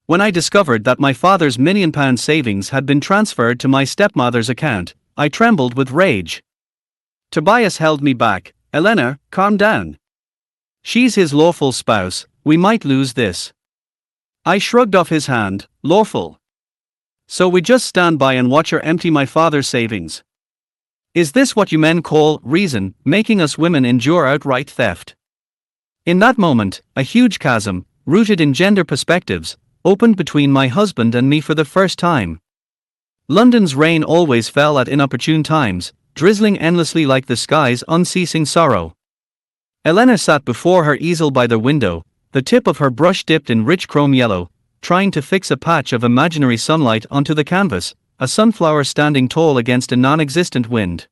When I discovered that my father's £1 million savings had been transferred to my stepmother's account, I trembled with rage. Tobias held me back. "Elena, calm down. She's his lawful spouse, we might lose this." I shrugged off his hand. "Lawful? So we just stand by and watch her empty my father's savings? Is this what you men call reason, making us women endure outright theft?" In that moment, a huge chasm, rooted in gender perspectives, opened between my husband and me for the first time. London's rain always fell at inopportune times, drizzling endlessly like the sky's unceasing sorrow. Elena sat before her easel by the window, the tip of her brush dipped in rich chrome yellow, trying to fix a patch of imaginary sunlight onto the canvas, a sunflower standing tall against a non-existent wind.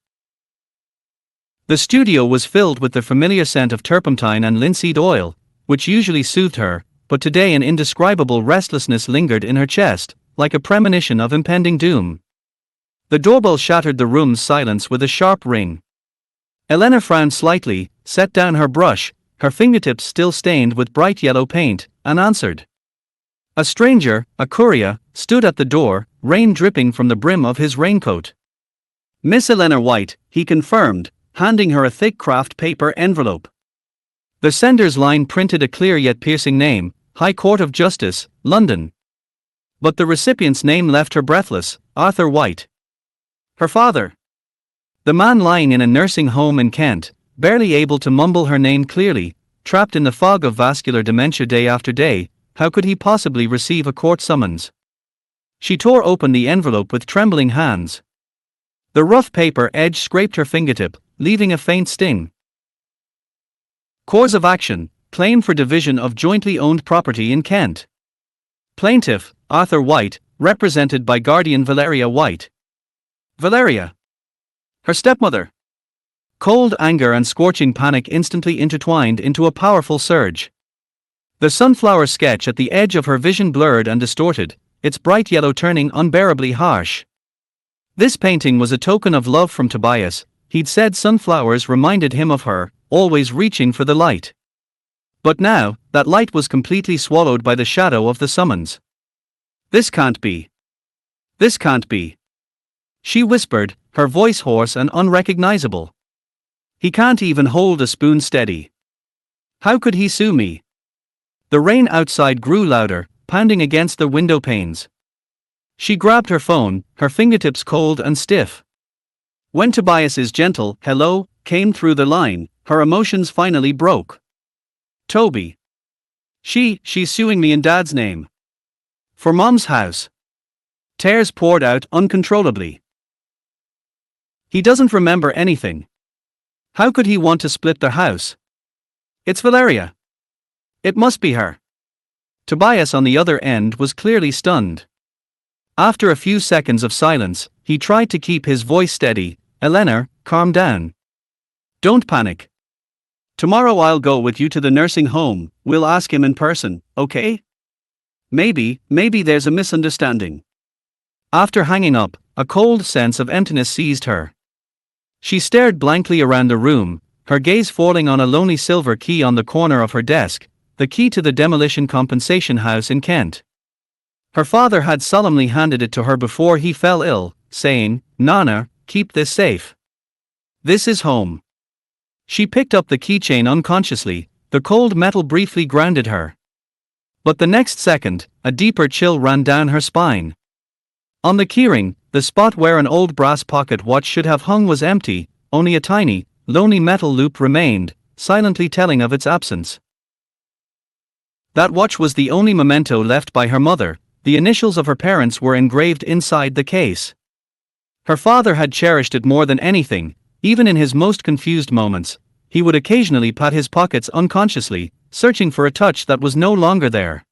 The studio was filled with the familiar scent of turpentine and linseed oil, which usually soothed her, but today an indescribable restlessness lingered in her chest, like a premonition of impending doom. The doorbell shattered the room's silence with a sharp ring. Elena frowned slightly, set down her brush, her fingertips still stained with bright yellow paint, and answered. A stranger, a courier, stood at the door, rain dripping from the brim of his raincoat. "Miss Elena White," he confirmed, handing her a thick craft paper envelope. The sender's line printed a clear yet piercing name, High Court of Justice, London. But the recipient's name left her breathless, Arthur White. Her father. The man lying in a nursing home in Kent, barely able to mumble her name clearly, trapped in the fog of vascular dementia day after day, how could he possibly receive a court summons? She tore open the envelope with trembling hands. The rough paper edge scraped her fingertip, leaving a faint sting. Cause of action, claim for division of jointly owned property in Kent. Plaintiff, Arthur White, represented by guardian Valeria White. Valeria. Her stepmother. Cold anger and scorching panic instantly intertwined into a powerful surge. The sunflower sketch at the edge of her vision blurred and distorted, its bright yellow turning unbearably harsh. This painting was a token of love from Tobias. He'd said sunflowers reminded him of her, always reaching for the light. But now, that light was completely swallowed by the shadow of the summons. "This can't be. This can't be," she whispered, her voice hoarse and unrecognizable. "He can't even hold a spoon steady. How could he sue me?" The rain outside grew louder, pounding against the window panes. She grabbed her phone, her fingertips cold and stiff. When Tobias's gentle "hello" came through the line, her emotions finally broke. "Toby. She's suing me in Dad's name. For Mom's house." Tears poured out uncontrollably. "He doesn't remember anything. How could he want to split their house? It's Valeria. It must be her." Tobias on the other end was clearly stunned. After a few seconds of silence, he tried to keep his voice steady. "Elena, calm down. Don't panic. Tomorrow I'll go with you to the nursing home, we'll ask him in person, okay? Maybe there's a misunderstanding." After hanging up, a cold sense of emptiness seized her. She stared blankly around the room, her gaze falling on a lonely silver key on the corner of her desk, the key to the demolition compensation house in Kent. Her father had solemnly handed it to her before he fell ill, saying, "Nana, keep this safe. This is home." She picked up the keychain unconsciously, the cold metal briefly grounded her. But the next second, a deeper chill ran down her spine. On the keyring, the spot where an old brass pocket watch should have hung was empty, only a tiny, lonely metal loop remained, silently telling of its absence. That watch was the only memento left by her mother. The initials of her parents were engraved inside the case. Her father had cherished it more than anything, even in his most confused moments. He would occasionally pat his pockets unconsciously, searching for a touch that was no longer there.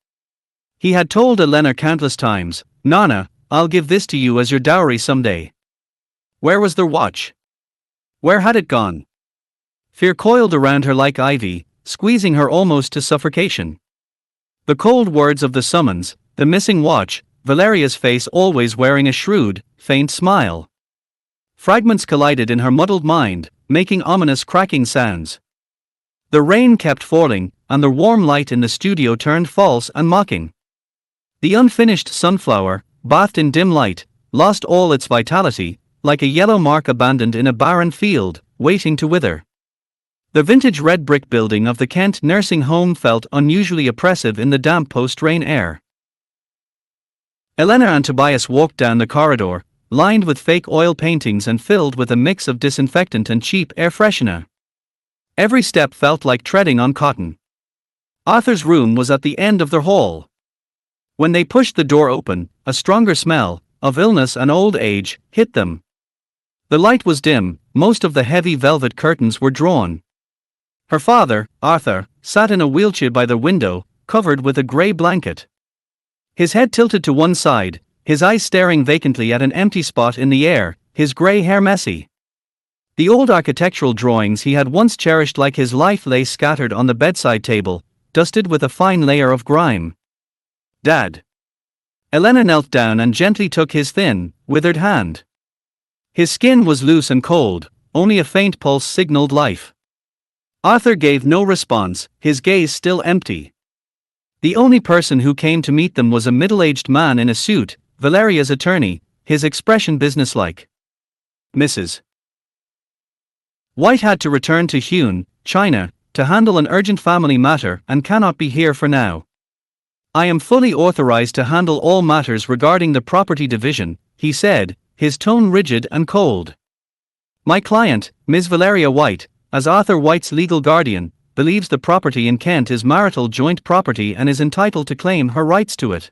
He had told Elena countless times, "Nana, I'll give this to you as your dowry someday." Where was their watch? Where had it gone? Fear coiled around her like ivy, squeezing her almost to suffocation. The cold words of the summons, the missing watch, Valeria's face always wearing a shrewd, faint smile. Fragments collided in her muddled mind, making ominous cracking sounds. The rain kept falling, and the warm light in the studio turned false and mocking. The unfinished sunflower, bathed in dim light, lost all its vitality, like a yellow mark abandoned in a barren field, waiting to wither. The vintage red brick building of the Kent nursing home felt unusually oppressive in the damp post-rain air. Elena and Tobias walked down the corridor, lined with fake oil paintings and filled with a mix of disinfectant and cheap air freshener. Every step felt like treading on cotton. Arthur's room was at the end of the hall. When they pushed the door open, a stronger smell, of illness and old age, hit them. The light was dim, most of the heavy velvet curtains were drawn. Her father, Arthur, sat in a wheelchair by the window, covered with a grey blanket. His head tilted to one side, his eyes staring vacantly at an empty spot in the air, his grey hair messy. The old architectural drawings he had once cherished like his life lay scattered on the bedside table, dusted with a fine layer of grime. "Dad." Elena knelt down and gently took his thin, withered hand. His skin was loose and cold, only a faint pulse signaled life. Arthur gave no response, his gaze still empty. The only person who came to meet them was a middle-aged man in a suit, Valeria's attorney, his expression businesslike. "Mrs. White had to return to Huon, China, to handle an urgent family matter and cannot be here for now. I am fully authorized to handle all matters regarding the property division," he said, his tone rigid and cold. "My client, Ms. Valeria White, as Arthur White's legal guardian, believes the property in Kent is marital joint property and is entitled to claim her rights to it."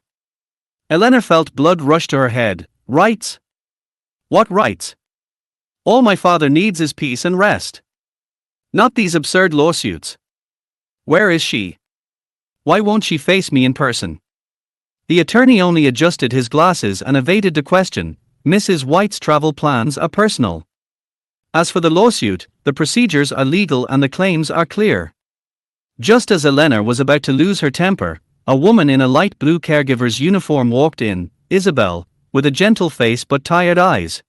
Elena felt blood rush to her head. "Rights? What rights? All my father needs is peace and rest. Not these absurd lawsuits. Where is she? Why won't she face me in person?" The attorney only adjusted his glasses and evaded the question. "Mrs. White's travel plans are personal. As for the lawsuit, the procedures are legal and the claims are clear." Just as Elena was about to lose her temper, a woman in a light blue caregiver's uniform walked in, Isabel, with a gentle face but tired eyes.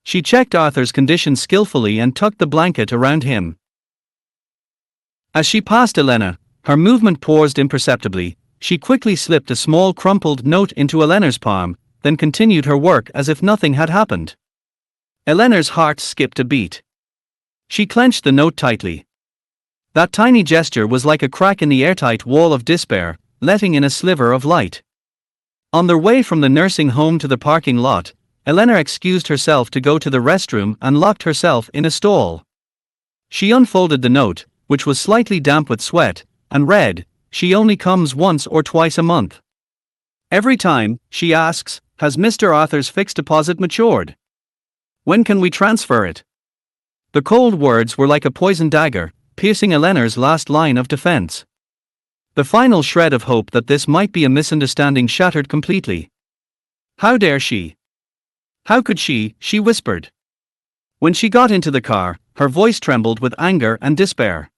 She checked Arthur's condition skillfully and tucked the blanket around him. As she passed Elena, her movement paused imperceptibly. She quickly slipped a small crumpled note into Elena's palm, then continued her work as if nothing had happened. Elena's heart skipped a beat. She clenched the note tightly. That tiny gesture was like a crack in the airtight wall of despair, letting in a sliver of light. On their way from the nursing home to the parking lot, Elena excused herself to go to the restroom and locked herself in a stall. She unfolded the note, which was slightly damp with sweat, and read, "She only comes once or twice a month. Every time, she asks, has Mr. Arthur's fixed deposit matured? When can we transfer it?" The cold words were like a poisoned dagger, piercing Eleanor's last line of defense. The final shred of hope that this might be a misunderstanding shattered completely. "How dare she? How could she?" she whispered. When she got into the car, her voice trembled with anger and despair.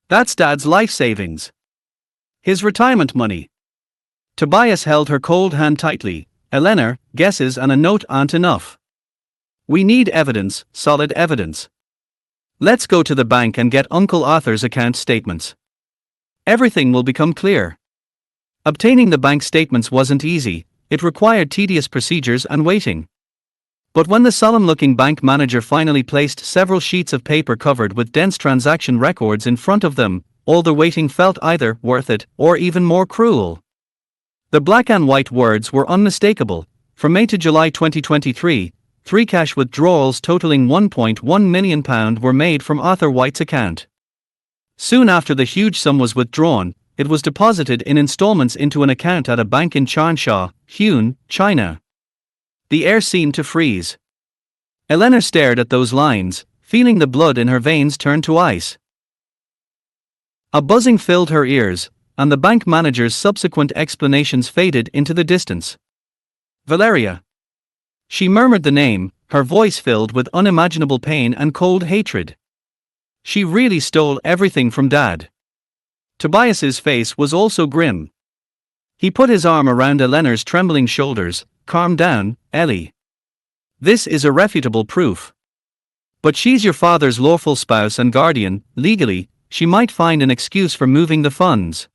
"That's Dad's life savings. His retirement money." Tobias held her cold hand tightly. "Elena, guesses and a note aren't enough. We need evidence, solid evidence. Let's go to the bank and get Uncle Arthur's account statements. Everything will become clear." Obtaining the bank statements wasn't easy, it required tedious procedures and waiting. But when the solemn-looking bank manager finally placed several sheets of paper covered with dense transaction records in front of them, all the waiting felt either worth it or even more cruel. The black and white words were unmistakable. From May to July 2023, 3 cash withdrawals totaling £1.1 million were made from Arthur White's account. Soon after the huge sum was withdrawn, it was deposited in installments into an account at a bank in Changsha, Huon, China. The air seemed to freeze. Elena stared at those lines, feeling the blood in her veins turn to ice. A buzzing filled her ears, and the bank manager's subsequent explanations faded into the distance. "Valeria." She murmured the name, her voice filled with unimaginable pain and cold hatred. "She really stole everything from Dad." Tobias's face was also grim. He put his arm around Eleanor's trembling shoulders. "Calm down, Ellie. This is irrefutable proof. But she's your father's lawful spouse and guardian. Legally, she might find an excuse for moving the funds.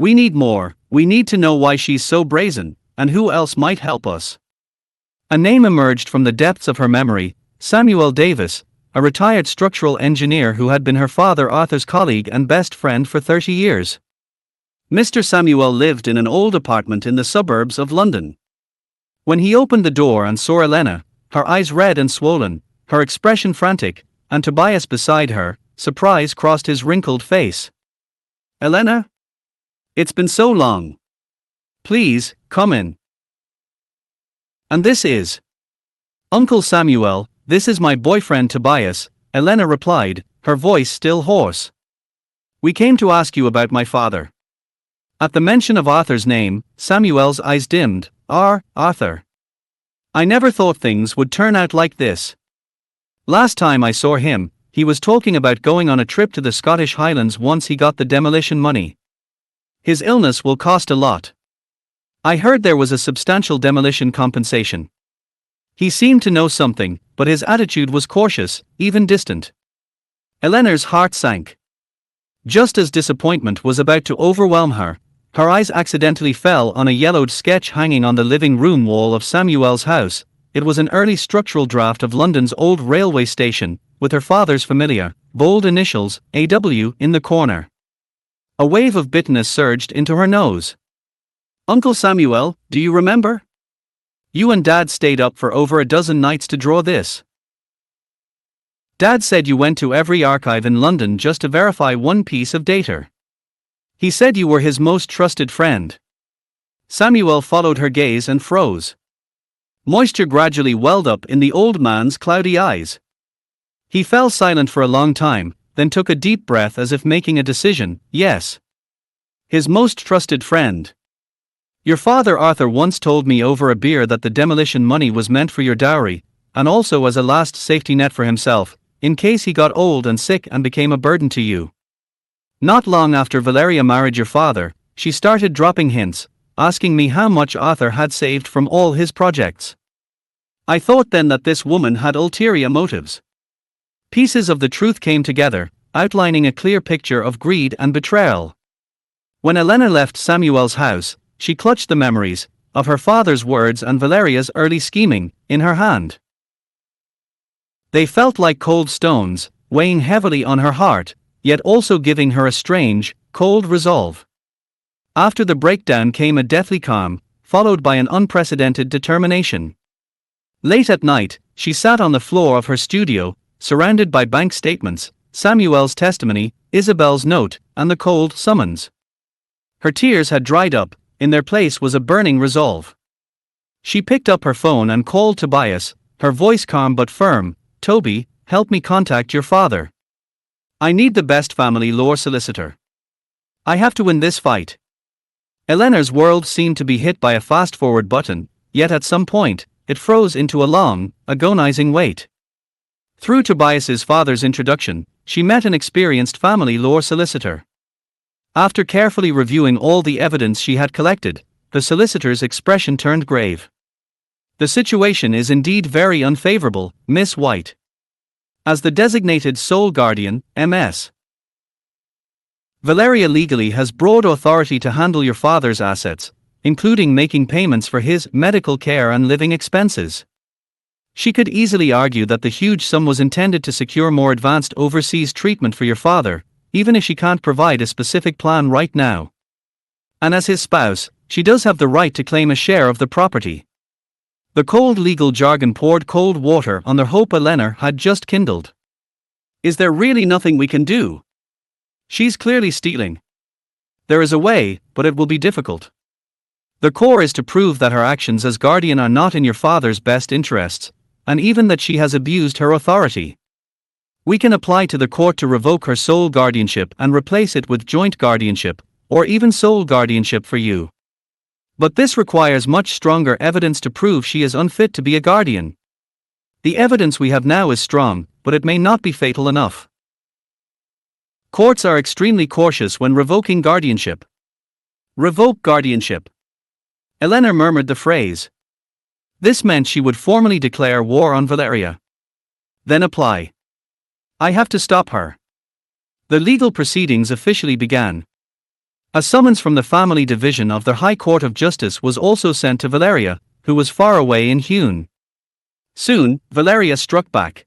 We need more, We need to know why she's so brazen, and who else might help us. A name emerged from the depths of her memory: Samuel Davis, a retired structural engineer who had been her father Arthur's colleague and best friend for 30 years. Mr. Samuel lived in an old apartment in the suburbs of London. When he opened the door and saw Elena, her eyes red and swollen, her expression frantic, and Tobias beside her, surprise crossed his wrinkled face. "Elena? It's been so long. Please, come in. And this is Uncle Samuel, this is my boyfriend Tobias," Elena replied, her voice still hoarse. "We came to ask you about my father." At the mention of Arthur's name, Samuel's eyes dimmed. Arthur. I never thought things would turn out like this. Last time I saw him, he was talking about going on a trip to the Scottish Highlands once he got the demolition money. His illness will cost a lot. I heard there was a substantial demolition compensation. He seemed to know something, but his attitude was cautious, even distant. Eleanor's heart sank. Just as disappointment was about to overwhelm her, her eyes accidentally fell on a yellowed sketch hanging on the living room wall of Samuel's house. It was an early structural draft of London's old railway station, with her father's familiar, bold initials, AW, in the corner. A wave of bitterness surged into her nose. "Uncle Samuel, do you remember? You and Dad stayed up for over a dozen nights to draw this. Dad said you went to every archive in London just to verify one piece of data. He said you were his most trusted friend." Samuel followed her gaze and froze. Moisture gradually welled up in the old man's cloudy eyes. He fell silent for a long time, then took a deep breath as if making a decision. "Yes. His most trusted friend. Your father Arthur once told me over a beer that the demolition money was meant for your dowry, and also as a last safety net for himself, in case he got old and sick and became a burden to you. Not long after Valeria married your father, she started dropping hints, asking me how much Arthur had saved from all his projects. I thought then that this woman had ulterior motives." Pieces of the truth came together, outlining a clear picture of greed and betrayal. When Elena left Samuel's house, she clutched the memories of her father's words and Valeria's early scheming in her hand. They felt like cold stones, weighing heavily on her heart, yet also giving her a strange, cold resolve. After the breakdown came a deathly calm, followed by an unprecedented determination. Late at night, she sat on the floor of her studio, surrounded by bank statements, Samuel's testimony, Isabel's note, and the cold summons. Her tears had dried up, in their place was a burning resolve. She picked up her phone and called Tobias, her voice calm but firm. "Toby, help me contact your father. I need the best family law solicitor. I have to win this fight." Eleanor's world seemed to be hit by a fast-forward button, yet at some point, it froze into a long, agonizing wait. Through Tobias's father's introduction, she met an experienced family law solicitor. After carefully reviewing all the evidence she had collected, the solicitor's expression turned grave. "The situation is indeed very unfavorable, Miss White. As the designated sole guardian, Ms. Valeria legally has broad authority to handle your father's assets, including making payments for his medical care and living expenses. She could easily argue that the huge sum was intended to secure more advanced overseas treatment for your father, even if she can't provide a specific plan right now. And as his spouse, she does have the right to claim a share of the property." The cold legal jargon poured cold water on the hope Elena had just kindled. "Is there really nothing we can do? She's clearly stealing. There is a way, but it will be difficult. The core is to prove that her actions as guardian are not in your father's best interests, and even that she has abused her authority. We can apply to the court to revoke her sole guardianship and replace it with joint guardianship, or even sole guardianship for you. But this requires much stronger evidence to prove she is unfit to be a guardian. The evidence we have now is strong, but it may not be fatal enough. Courts are extremely cautious when revoking guardianship." Revoke guardianship. Elena murmured the phrase. This meant she would formally declare war on Valeria. Then apply. "I have to stop her." The legal proceedings officially began. A summons from the family division of the High Court of Justice was also sent to Valeria, who was far away in Hune. Soon, Valeria struck back.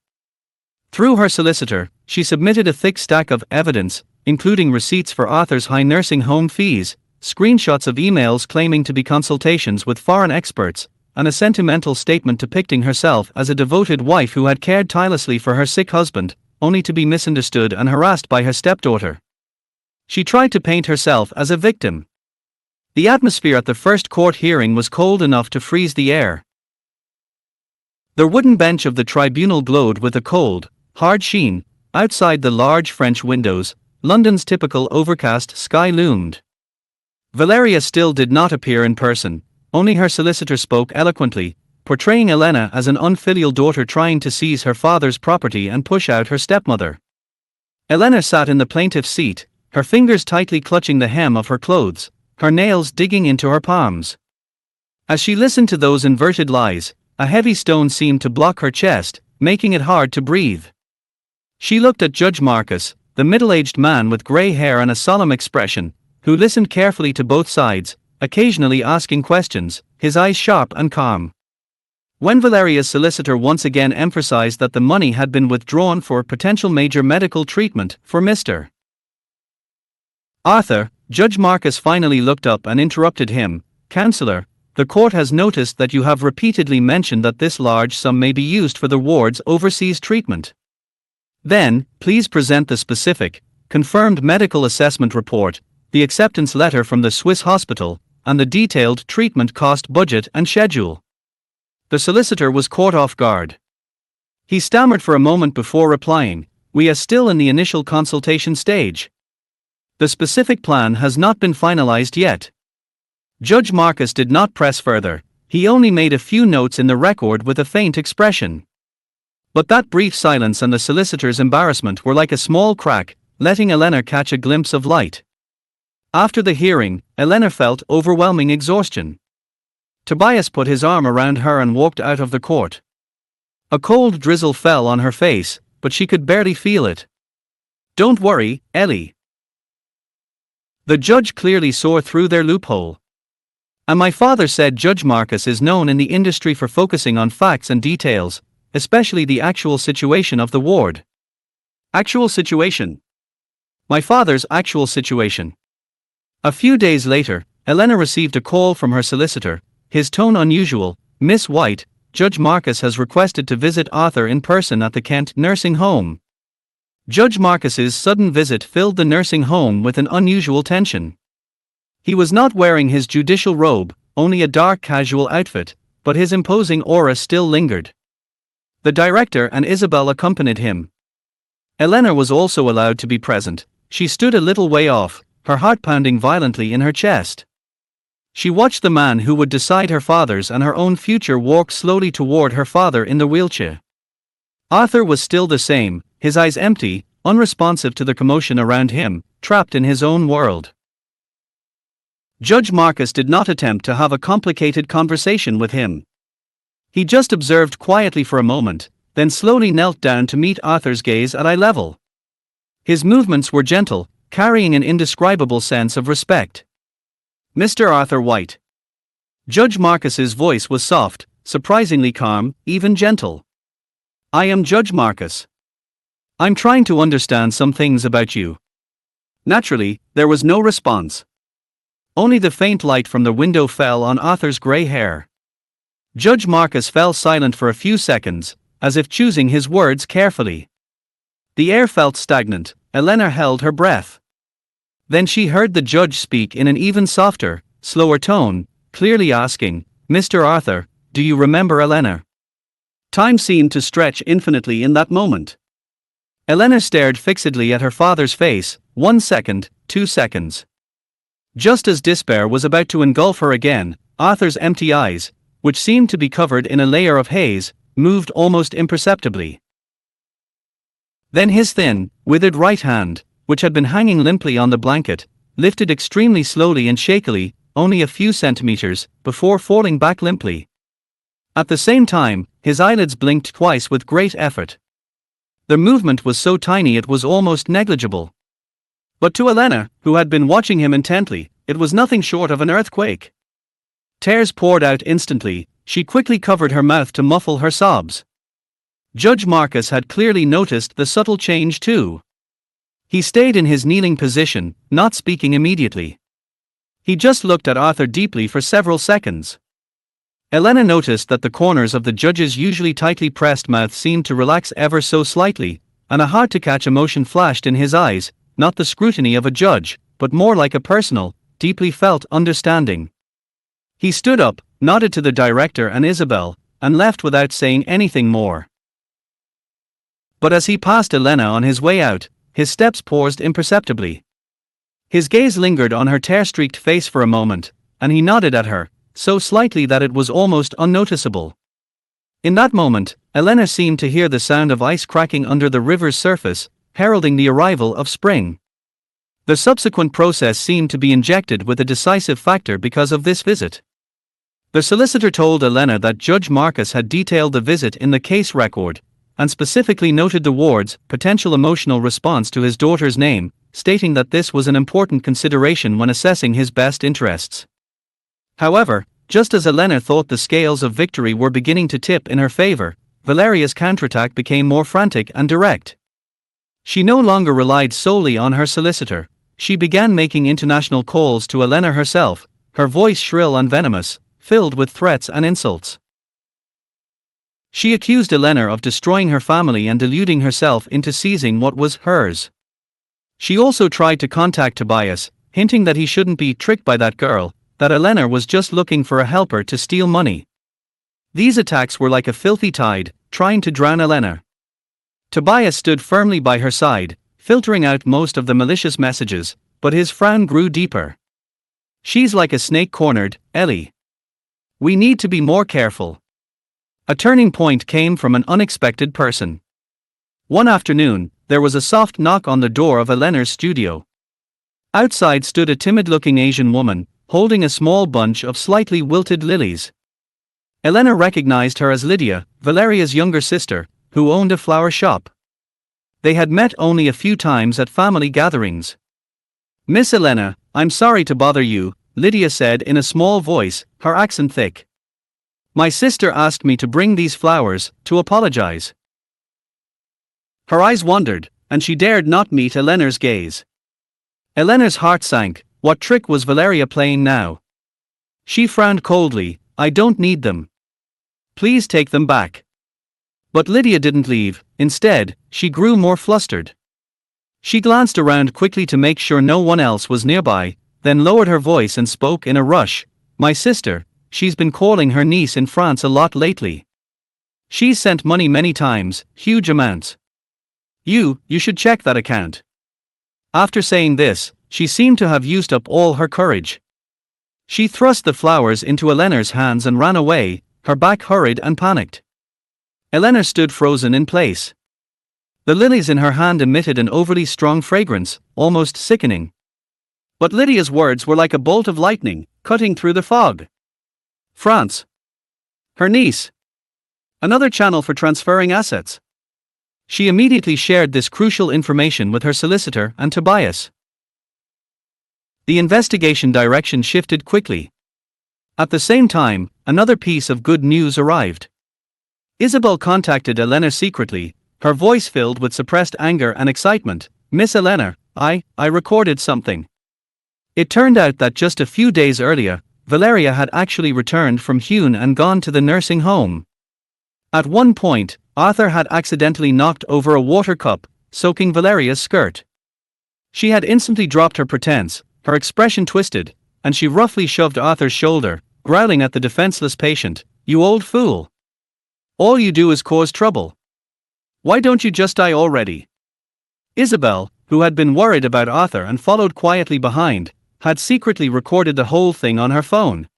Through her solicitor, she submitted a thick stack of evidence, including receipts for Arthur's high nursing home fees, screenshots of emails claiming to be consultations with foreign experts, and a sentimental statement depicting herself as a devoted wife who had cared tirelessly for her sick husband, only to be misunderstood and harassed by her stepdaughter. She tried to paint herself as a victim. The atmosphere at the first court hearing was cold enough to freeze the air. The wooden bench of the tribunal glowed with a cold, hard sheen. Outside the large French windows, London's typical overcast sky loomed. Valeria still did not appear in person, only her solicitor spoke eloquently, portraying Elena as an unfilial daughter trying to seize her father's property and push out her stepmother. Elena sat in the plaintiff's seat, her fingers tightly clutching the hem of her clothes, her nails digging into her palms. As she listened to those inverted lies, a heavy stone seemed to block her chest, making it hard to breathe. She looked at Judge Marcus, the middle-aged man with grey hair and a solemn expression, who listened carefully to both sides, occasionally asking questions, his eyes sharp and calm. When Valeria's solicitor once again emphasized that the money had been withdrawn for potential major medical treatment for Mr. Arthur, Judge Marcus finally looked up and interrupted him. "Counselor, the court has noticed that you have repeatedly mentioned that this large sum may be used for the ward's overseas treatment. Then, please present the specific, confirmed medical assessment report, the acceptance letter from the Swiss hospital, and the detailed treatment cost budget and schedule." The solicitor was caught off guard. He stammered for a moment before replying, "We are still in the initial consultation stage. The specific plan has not been finalized yet." Judge Marcus did not press further, he only made a few notes in the record with a faint expression. But that brief silence and the solicitor's embarrassment were like a small crack, letting Elena catch a glimpse of light. After the hearing, Elena felt overwhelming exhaustion. Tobias put his arm around her and walked out of the court. A cold drizzle fell on her face, but she could barely feel it. "Don't worry, Ellie." The judge clearly saw through their loophole. "And my father said Judge Marcus is known in the industry for focusing on facts and details, especially the actual situation of the ward." Actual situation. My father's actual situation. A few days later, Elena received a call from her solicitor, his tone unusual. "Miss White, Judge Marcus has requested to visit Arthur in person at the Kent nursing home." Judge Marcus's sudden visit filled the nursing home with an unusual tension. He was not wearing his judicial robe, only a dark casual outfit, but his imposing aura still lingered. The director and Isabel accompanied him. Elena was also allowed to be present. She stood a little way off, her heart pounding violently in her chest. She watched the man who would decide her father's and her own future walk slowly toward her father in the wheelchair. Arthur was still the same, his eyes empty, unresponsive to the commotion around him, trapped in his own world. Judge Marcus did not attempt to have a complicated conversation with him. He just observed quietly for a moment, then slowly knelt down to meet Arthur's gaze at eye level. His movements were gentle, carrying an indescribable sense of respect. "Mr. Arthur White." Judge Marcus's voice was soft, surprisingly calm, even gentle. "I am Judge Marcus. I'm trying to understand some things about you." Naturally, there was no response. Only the faint light from the window fell on Arthur's grey hair. Judge Marcus fell silent for a few seconds, as if choosing his words carefully. The air felt stagnant. Elena held her breath. Then she heard the judge speak in an even softer, slower tone, clearly asking, "Mr. Arthur, do you remember Elena?" Time seemed to stretch infinitely in that moment. Elena stared fixedly at her father's face, 1 second, 2 seconds. Just as despair was about to engulf her again, Arthur's empty eyes, which seemed to be covered in a layer of haze, moved almost imperceptibly. Then his thin, withered right hand, which had been hanging limply on the blanket, lifted extremely slowly and shakily, only a few centimeters, before falling back limply. At the same time, his eyelids blinked twice with great effort. The movement was so tiny it was almost negligible. But to Elena, who had been watching him intently, it was nothing short of an earthquake. Tears poured out instantly. She quickly covered her mouth to muffle her sobs. Judge Marcus had clearly noticed the subtle change too. He stayed in his kneeling position, not speaking immediately. He just looked at Arthur deeply for several seconds. Elena noticed that the corners of the judge's usually tightly pressed mouth seemed to relax ever so slightly, and a hard-to-catch emotion flashed in his eyes, not the scrutiny of a judge, but more like a personal, deeply felt understanding. He stood up, nodded to the director and Isabel, and left without saying anything more. But as he passed Elena on his way out, his steps paused imperceptibly. His gaze lingered on her tear-streaked face for a moment, and he nodded at her, so slightly that it was almost unnoticeable. In that moment, Elena seemed to hear the sound of ice cracking under the river's surface, heralding the arrival of spring. The subsequent process seemed to be injected with a decisive factor because of this visit. The solicitor told Elena that Judge Marcus had detailed the visit in the case record, and specifically noted the ward's potential emotional response to his daughter's name, stating that this was an important consideration when assessing his best interests. However, just as Elena thought the scales of victory were beginning to tip in her favor, Valeria's counterattack became more frantic and direct. She no longer relied solely on her solicitor. She began making international calls to Elena herself, her voice shrill and venomous, filled with threats and insults. She accused Elena of destroying her family and deluding herself into seizing what was hers. She also tried to contact Tobias, hinting that he shouldn't be tricked by that girl, that Elena was just looking for a helper to steal money. These attacks were like a filthy tide, trying to drown Elena. Tobias stood firmly by her side, filtering out most of the malicious messages, but his frown grew deeper. "She's like a snake cornered, Ellie. We need to be more careful." A turning point came from an unexpected person. One afternoon, there was a soft knock on the door of Elena's studio. Outside stood a timid-looking Asian woman, holding a small bunch of slightly wilted lilies. Elena recognized her as Lydia, Valeria's younger sister, who owned a flower shop. They had met only a few times at family gatherings. "Miss Elena, I'm sorry to bother you," Lydia said in a small voice, her accent thick. "My sister asked me to bring these flowers, to apologize." Her eyes wandered, and she dared not meet Elena's gaze. Elena's heart sank. What trick was Valeria playing now? She frowned coldly. "I don't need them. Please take them back." But Lydia didn't leave. Instead, she grew more flustered. She glanced around quickly to make sure no one else was nearby, then lowered her voice and spoke in a rush. "My sister, she's been calling her niece in France a lot lately. She's sent money many times, huge amounts. You should check that account." After saying this, she seemed to have used up all her courage. She thrust the flowers into Elena's hands and ran away, her back hurried and panicked. Elena stood frozen in place. The lilies in her hand emitted an overly strong fragrance, almost sickening. But Lydia's words were like a bolt of lightning, cutting through the fog. France. Her niece. Another channel for transferring assets. She immediately shared this crucial information with her solicitor and Tobias. The investigation direction shifted quickly. At the same time, another piece of good news arrived. Isabel contacted Elena secretly, her voice filled with suppressed anger and excitement. "Miss Elena, I recorded something." It turned out that just a few days earlier, Valeria had actually returned from Hune and gone to the nursing home. At one point, Arthur had accidentally knocked over a water cup, soaking Valeria's skirt. She had instantly dropped her pretense, her expression twisted, and she roughly shoved Arthur's shoulder, growling at the defenseless patient, "You old fool! All you do is cause trouble. Why don't you just die already?" Isabel, who had been worried about Arthur and followed quietly behind, had secretly recorded the whole thing on her phone.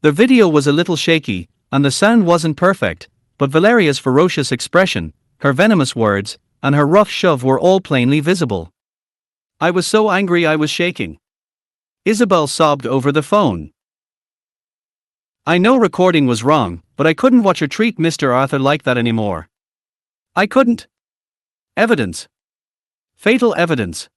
The video was a little shaky, and the sound wasn't perfect, but Valeria's ferocious expression, her venomous words, and her rough shove were all plainly visible. "I was so angry I was shaking." Isabel sobbed over the phone. "I know recording was wrong, but I couldn't watch her treat Mr. Arthur like that anymore. I couldn't. Evidence. Fatal evidence.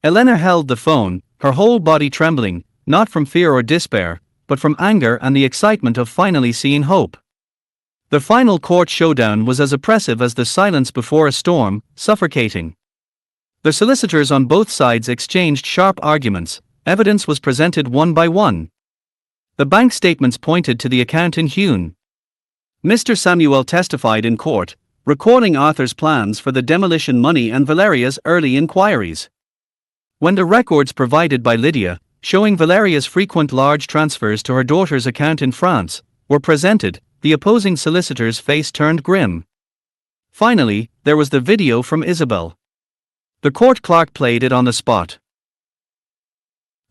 Elena held the phone, her whole body trembling, not from fear or despair, but from anger and the excitement of finally seeing hope. The final court showdown was as oppressive as the silence before a storm, suffocating. The solicitors on both sides exchanged sharp arguments, evidence was presented one by one. The bank statements pointed to the account in Huon. Mr. Samuel testified in court, recording Arthur's plans for the demolition money and Valeria's early inquiries. When the records provided by Lydia, showing Valeria's frequent large transfers to her daughter's account in France, were presented, the opposing solicitor's face turned grim. Finally, there was the video from Isabel. The court clerk played it on the spot.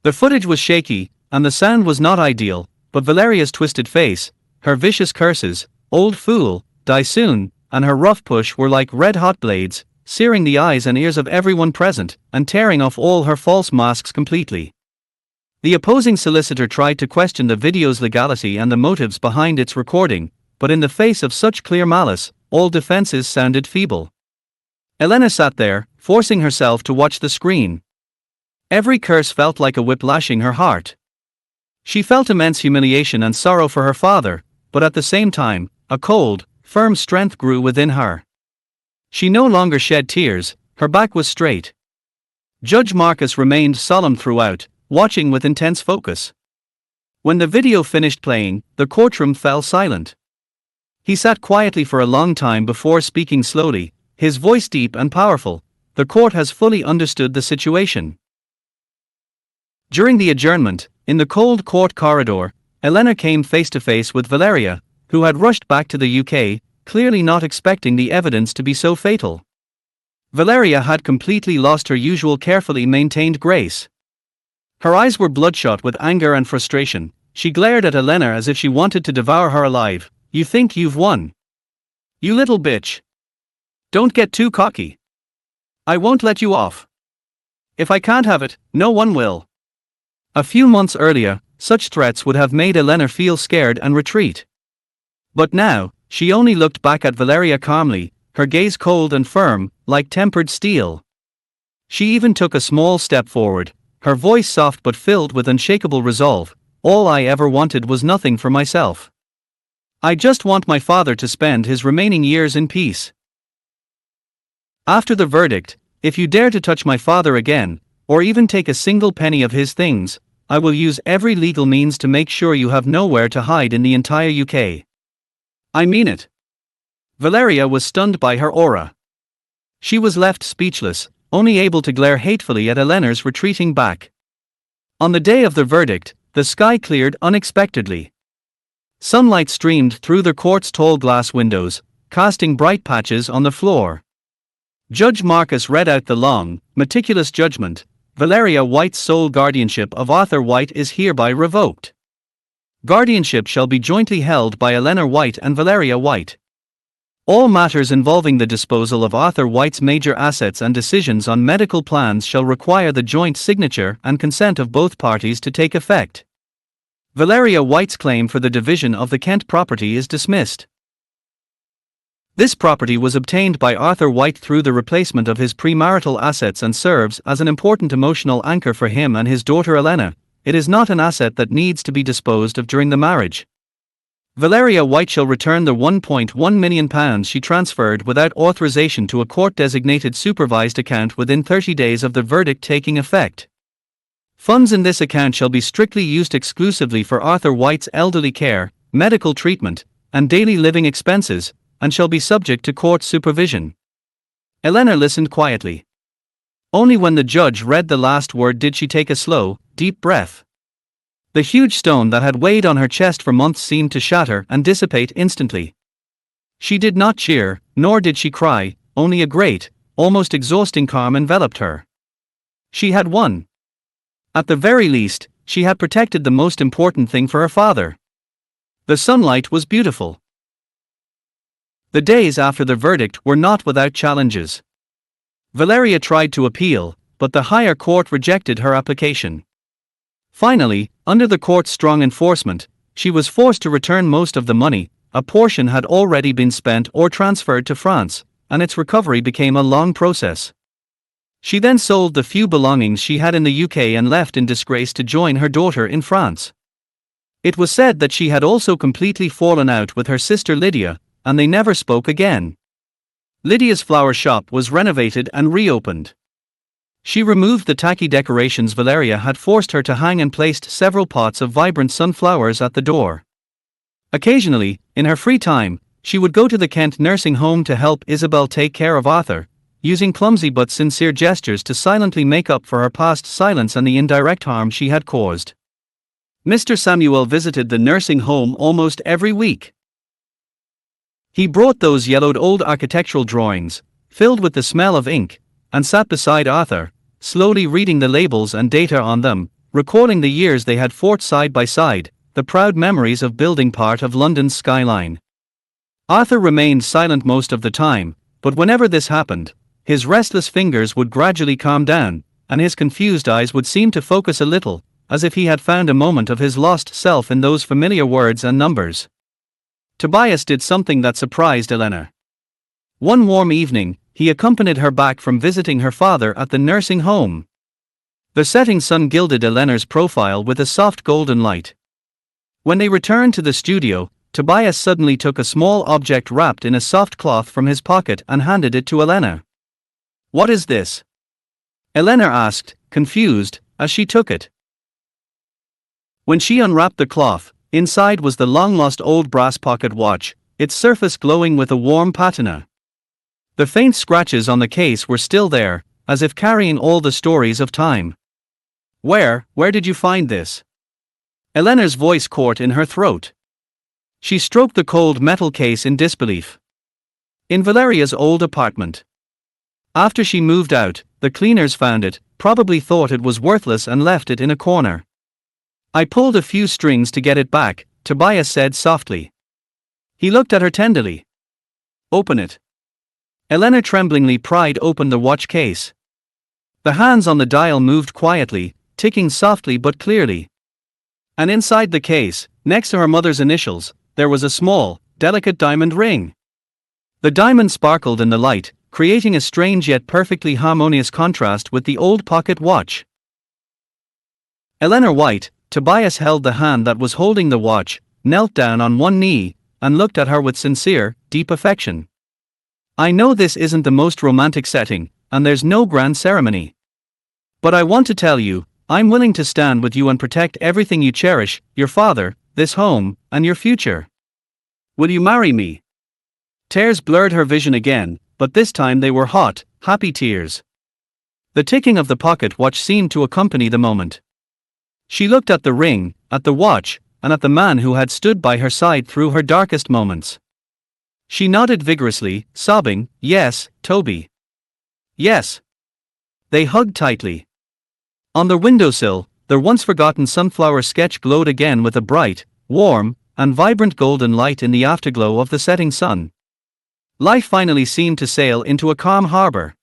The footage was shaky, and the sound was not ideal, but Valeria's twisted face, her vicious curses, "Old fool, die soon," and her rough push were like red-hot blades, searing the eyes and ears of everyone present, and tearing off all her false masks completely. The opposing solicitor tried to question the video's legality and the motives behind its recording, but in the face of such clear malice, all defenses sounded feeble. Elena sat there, forcing herself to watch the screen. Every curse felt like a whip lashing her heart. She felt immense humiliation and sorrow for her father, but at the same time, a cold, firm strength grew within her. She no longer shed tears, her back was straight. Judge Marcus remained solemn throughout, watching with intense focus. When the video finished playing, the courtroom fell silent. He sat quietly for a long time before speaking slowly, his voice deep and powerful. "The court has fully understood the situation." During the adjournment, in the cold court corridor, Elena came face to face with Valeria, who had rushed back to the UK, clearly not expecting the evidence to be so fatal. Valeria had completely lost her usual carefully maintained grace. Her eyes were bloodshot with anger and frustration. She glared at Elena as if she wanted to devour her alive. "You think you've won? You little bitch. Don't get too cocky. I won't let you off. If I can't have it, no one will." A few months earlier, such threats would have made Elena feel scared and retreat. But now, she only looked back at Valeria calmly, her gaze cold and firm, like tempered steel. She even took a small step forward, her voice soft but filled with unshakable resolve. "All I ever wanted was nothing for myself. I just want my father to spend his remaining years in peace. After the verdict, if you dare to touch my father again, or even take a single penny of his things, I will use every legal means to make sure you have nowhere to hide in the entire UK. I mean it." Valeria was stunned by her aura. She was left speechless, only able to glare hatefully at Eleanor's retreating back. On the day of the verdict, the sky cleared unexpectedly. Sunlight streamed through the court's tall glass windows, casting bright patches on the floor. Judge Marcus read out the long, meticulous judgment. "Valeria White's sole guardianship of Arthur White is hereby revoked. Guardianship shall be jointly held by Elena White and Valeria White. All matters involving the disposal of Arthur White's major assets and decisions on medical plans shall require the joint signature and consent of both parties to take effect. Valeria White's claim for the division of the Kent property is dismissed. This property was obtained by Arthur White through the replacement of his premarital assets and serves as an important emotional anchor for him and his daughter Elena. It is not an asset that needs to be disposed of during the marriage. Valeria White shall return the £1.1 million she transferred without authorization to a court-designated supervised account within 30 days of the verdict taking effect. Funds in this account shall be strictly used exclusively for Arthur White's elderly care, medical treatment, and daily living expenses, and shall be subject to court supervision." Elena listened quietly. Only when the judge read the last word did she take a slow, deep breath. The huge stone that had weighed on her chest for months seemed to shatter and dissipate instantly. She did not cheer, nor did she cry, only a great, almost exhausting calm enveloped her. She had won. At the very least, she had protected the most important thing for her father. The sunlight was beautiful. The days after the verdict were not without challenges. Valeria tried to appeal, but the higher court rejected her application. Finally, under the court's strong enforcement, she was forced to return most of the money. A portion had already been spent or transferred to France, and its recovery became a long process. She then sold the few belongings she had in the UK and left in disgrace to join her daughter in France. It was said that she had also completely fallen out with her sister Lydia, and they never spoke again. Lydia's flower shop was renovated and reopened. She removed the tacky decorations Valeria had forced her to hang and placed several pots of vibrant sunflowers at the door. Occasionally, in her free time, she would go to the Kent nursing home to help Isabel take care of Arthur, using clumsy but sincere gestures to silently make up for her past silence and the indirect harm she had caused. Mr. Samuel visited the nursing home almost every week. He brought those yellowed old architectural drawings, filled with the smell of ink, and sat beside Arthur, slowly reading the labels and data on them, recalling the years they had fought side by side, the proud memories of building part of London's skyline. Arthur remained silent most of the time, but whenever this happened, his restless fingers would gradually calm down, and his confused eyes would seem to focus a little, as if he had found a moment of his lost self in those familiar words and numbers. Tobias did something that surprised Elena. One warm evening, he accompanied her back from visiting her father at the nursing home. The setting sun gilded Eleanor's profile with a soft golden light. When they returned to the studio, Tobias suddenly took a small object wrapped in a soft cloth from his pocket and handed it to Elena. "What is this?" Elena asked, confused, as she took it. When she unwrapped the cloth, inside was the long-lost old brass pocket watch, its surface glowing with a warm patina. The faint scratches on the case were still there, as if carrying all the stories of time. Where did you find this?" Eleanor's voice caught in her throat. She stroked the cold metal case in disbelief. "In Valeria's old apartment. After she moved out, the cleaners found it, probably thought it was worthless and left it in a corner. I pulled a few strings to get it back," Tobias said softly. He looked at her tenderly. "Open it." Elena tremblingly pried open the watch case. The hands on the dial moved quietly, ticking softly but clearly. And inside the case, next to her mother's initials, there was a small, delicate diamond ring. The diamond sparkled in the light, creating a strange yet perfectly harmonious contrast with the old pocket watch. Elena White, Tobias held the hand that was holding the watch, knelt down on one knee, and looked at her with sincere, deep affection. "I know this isn't the most romantic setting, and there's no grand ceremony. But I want to tell you, I'm willing to stand with you and protect everything you cherish, your father, this home, and your future. Will you marry me?" Tears blurred her vision again, but this time they were hot, happy tears. The ticking of the pocket watch seemed to accompany the moment. She looked at the ring, at the watch, and at the man who had stood by her side through her darkest moments. She nodded vigorously, sobbing, "Yes, Toby. Yes." They hugged tightly. On the windowsill, their once-forgotten sunflower sketch glowed again with a bright, warm, and vibrant golden light in the afterglow of the setting sun. Life finally seemed to sail into a calm harbor.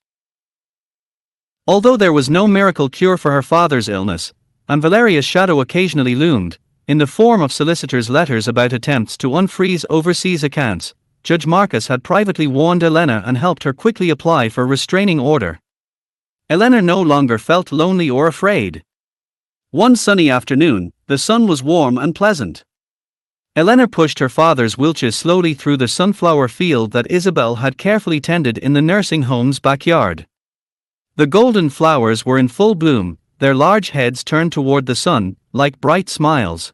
Although there was no miracle cure for her father's illness, and Valeria's shadow occasionally loomed, in the form of solicitors' letters about attempts to unfreeze overseas accounts, Judge Marcus had privately warned Elena and helped her quickly apply for a restraining order. Elena no longer felt lonely or afraid. One sunny afternoon, the sun was warm and pleasant. Elena pushed her father's wheelchair slowly through the sunflower field that Isabel had carefully tended in the nursing home's backyard. The golden flowers were in full bloom, their large heads turned toward the sun, like bright smiles.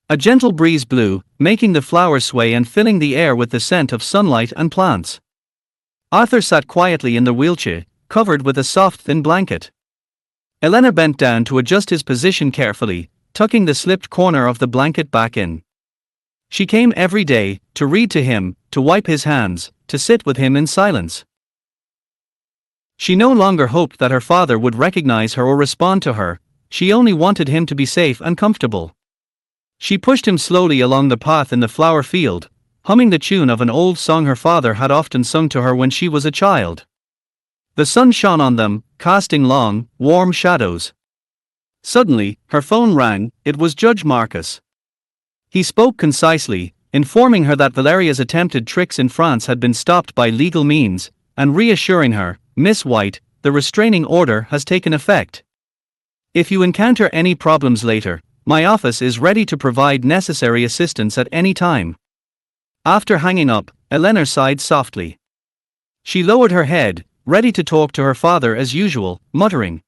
A gentle breeze blew, making the flowers sway and filling the air with the scent of sunlight and plants. Arthur sat quietly in the wheelchair, covered with a soft thin blanket. Elena bent down to adjust his position carefully, tucking the slipped corner of the blanket back in. She came every day, to read to him, to wipe his hands, to sit with him in silence. She no longer hoped that her father would recognize her or respond to her, she only wanted him to be safe and comfortable. She pushed him slowly along the path in the flower field, humming the tune of an old song her father had often sung to her when she was a child. The sun shone on them, casting long, warm shadows. Suddenly, her phone rang. It was Judge Marcus. He spoke concisely, informing her that Valeria's attempted tricks in France had been stopped by legal means, and reassuring her, "Miss White, the restraining order has taken effect. If you encounter any problems later, my office is ready to provide necessary assistance at any time." After hanging up, Elena sighed softly. She lowered her head, ready to talk to her father as usual, muttering,